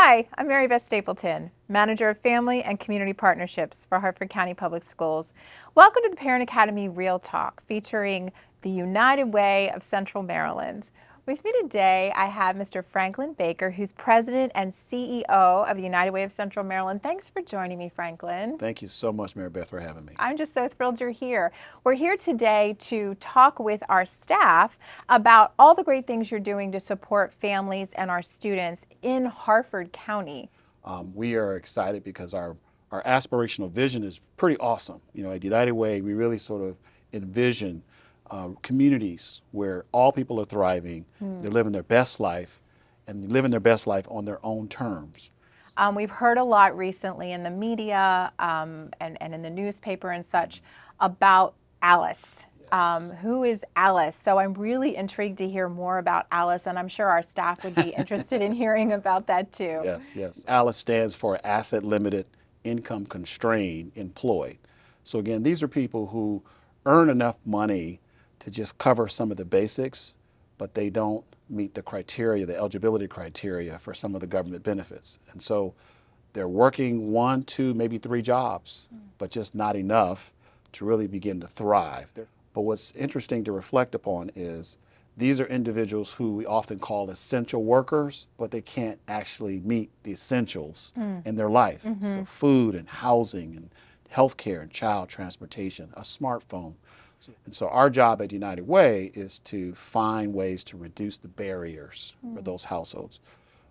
Hi, I'm Mary Beth Stapleton, Manager of Family and Community Partnerships for Harford County Public Schools. Welcome to the Parent Academy Real Talk, featuring the United Way of Central Maryland. With me today, I have Mr. Franklyn Baker, who's President and CEO of the United Way of Central Maryland. Thanks for joining me, Franklyn. Thank you so much, Mary Beth, for having me. I'm just so thrilled you're here. We're here today to talk with our staff about all the great things you're doing to support families and our students in Harford County. We are excited because our aspirational vision is pretty awesome. You know, at United Way, we really sort of envision communities where all people are thriving, they're living their best life, and living their best life on their own terms. We've heard a lot recently in the media and in the newspaper and such about Alice. Who is Alice? So I'm really intrigued to hear more about Alice, and I'm sure our staff would be interested in hearing about that too. Yes. Alice stands for Asset Limited, Income Constrained, Employed. So again, these are people who earn enough money to just cover some of the basics, but they don't meet the criteria, the eligibility criteria for some of the government benefits. And so they're working 1, 2, maybe 3 jobs, but just not enough to really begin to thrive. But what's interesting to reflect upon is these are individuals who we often call essential workers, but they can't actually meet the essentials in their life. So food and housing and healthcare and child transportation, a smartphone. And so our job at United Way is to find ways to reduce the barriers for those households.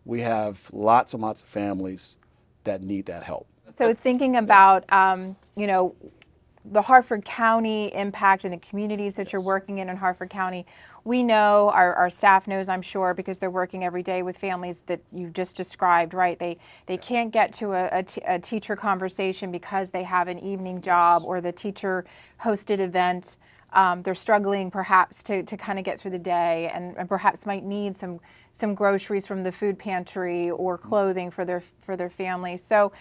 We have lots and lots of families that need that help. So thinking about, the Harford County impact and the communities that you're working in Harford County, we know, our staff knows, I'm sure, because they're working every day with families that you've just described, right? They can't get to a teacher conversation because they have an evening job or the teacher hosted event. They're struggling perhaps to kind of get through the day and perhaps might need some groceries from the food pantry or clothing for their families. So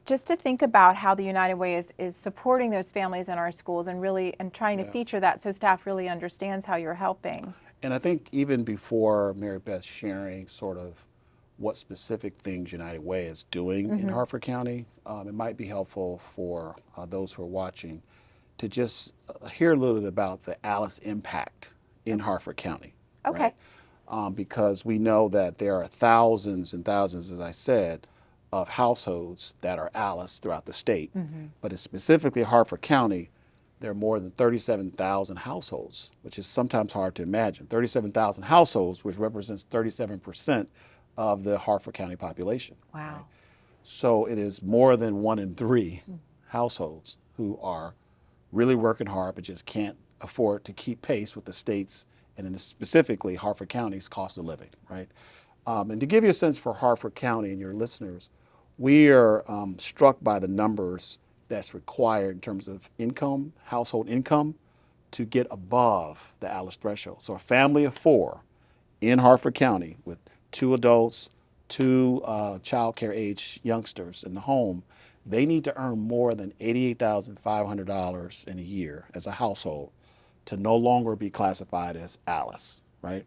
just to think about how the United Way is supporting those families in our schools and trying to feature that so staff really understands how you're helping. And I think even before Mary Beth sharing sort of what specific things United Way is doing in Harford County, it might be helpful for those who are watching to just hear a little bit about the Alice impact in Harford County. Okay. Right? Because we know that there are thousands and thousands, as I said, of households that are Alice throughout the state. But in specifically Harford County, there are more than 37,000 households, which is sometimes hard to imagine. 37,000 households, which represents 37% of the Harford County population. Wow. Right? So it is more than 1 in 3 households who are really working hard, but just can't afford to keep pace with the state's, and in specifically Harford County's cost of living, right? And to give you a sense for Harford County and your listeners, we are struck by the numbers that's required in terms of income, household income, to get above the Alice threshold. So a family of 4 in Harford County with 2 adults, 2 child care age youngsters in the home, they need to earn more than $88,500 in a year as a household to no longer be classified as Alice, right?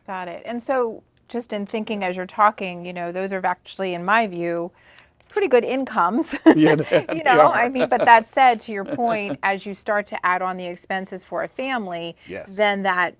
Got it. And so just in thinking as you're talking, those are actually, in my view, pretty good incomes. Yeah, they are. I mean, but that said, to your point, as you start to add on the expenses for a family, then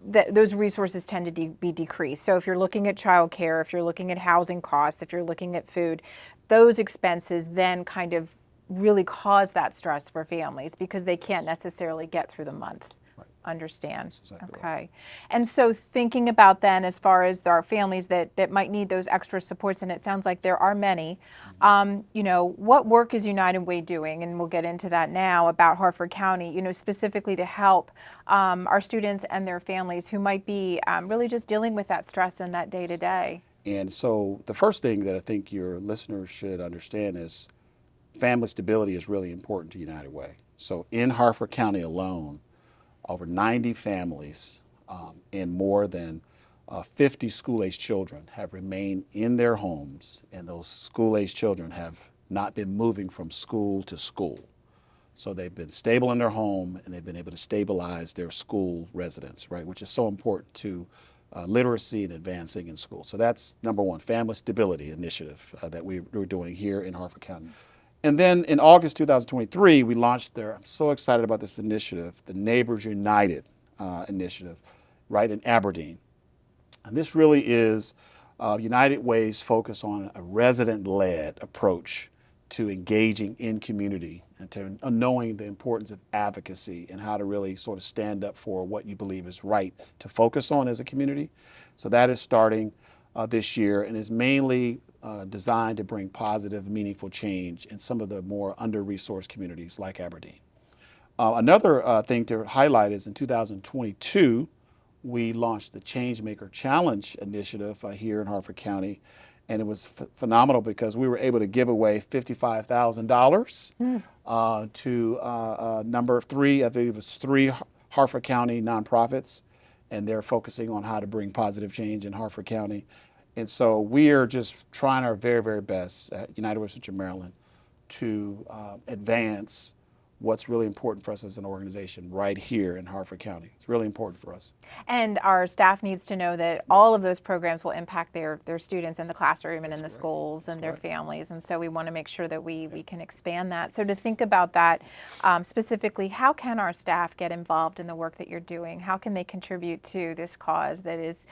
those resources tend to be decreased. So if you're looking at childcare, if you're looking at housing costs, if you're looking at food, those expenses then kind of really cause that stress for families because they can't necessarily get through the month. Right. Understand. That's exactly Okay. right. And so thinking about then as far as our families that might need those extra supports, and it sounds like there are many, what work is United Way doing, and we'll get into that now, about Harford County, specifically to help our students and their families who might be really just dealing with that stress in that day to day? And so the first thing that I think your listeners should understand is family stability is really important to United Way. So in Harford County alone, over 90 families and more than 50 school-age children have remained in their homes, and those school-age children have not been moving from school to school. So they've been stable in their home, and they've been able to stabilize their school residence, right, which is so important to literacy and advancing in school. So that's number one, family stability initiative that we're doing here in Harford County. And then in August 2023, we launched I'm so excited about this initiative, the Neighbors United initiative, right in Aberdeen. And this really is United Way's focus on a resident-led approach to engaging in community and to knowing the importance of advocacy and how to really sort of stand up for what you believe is right to focus on as a community. So that is starting this year and is mainly designed to bring positive, meaningful change in some of the more under-resourced communities like Aberdeen. Another thing to highlight is in 2022, we launched the Changemaker Challenge initiative here in Harford County. And it was phenomenal because we were able to give away $55,000 to number three, I think it was three Harford County nonprofits. And they're focusing on how to bring positive change in Harford County. And so we are just trying our very, very best at United Way of Central Maryland to advance what's really important for us as an organization right here in Harford County. It's really important for us. And our staff needs to know that all of those programs will impact their students in the classroom and in the schools and their families. And so we want to make sure that we can expand that. So to think about that specifically, how can our staff get involved in the work that you're doing? How can they contribute to this cause that is,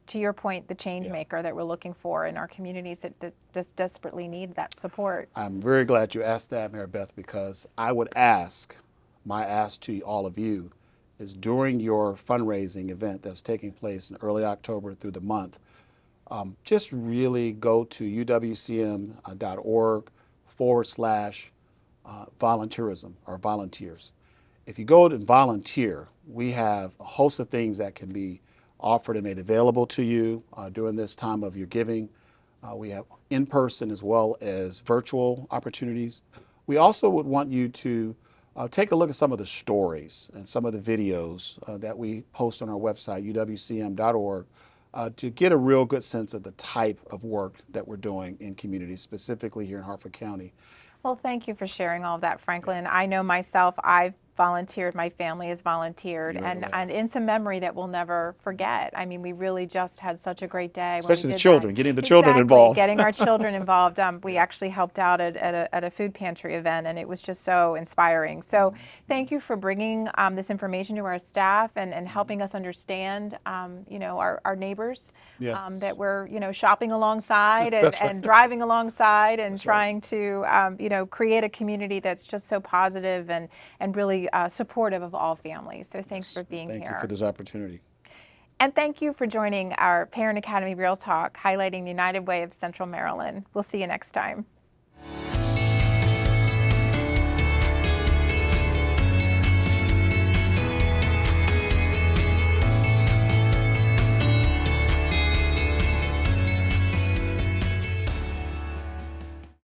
to your point, the change maker that we're looking for in our communities that just desperately need that support? I'm very glad you asked that, Mary Beth, because I would ask, my ask to all of you is during your fundraising event that's taking place in early October through the month, just really go to uwcm.org/volunteerism or volunteers. If you go and volunteer, we have a host of things that can be offered and made available to you during this time of your giving. We have in-person as well as virtual opportunities. We also would want you to take a look at some of the stories and some of the videos that we post on our website, uwcm.org, to get a real good sense of the type of work that we're doing in communities, specifically here in Harford County. Well, thank you for sharing all of that, Franklyn. I know myself, I've volunteered, my family has volunteered, and it's a memory that we'll never forget. I mean, we really just had such a great day. Especially the children, getting the children Exactly, involved. getting our children involved. We actually helped out at a food pantry event, and it was just so inspiring. So thank you for bringing this information to our staff and helping us understand, our neighbors that we're, shopping alongside and driving alongside and trying to, create a community that's just so positive and really supportive of all families. So thanks for being here. Thank you for this opportunity. And thank you for joining our Parent Academy Real Talk, highlighting the United Way of Central Maryland. We'll see you next time.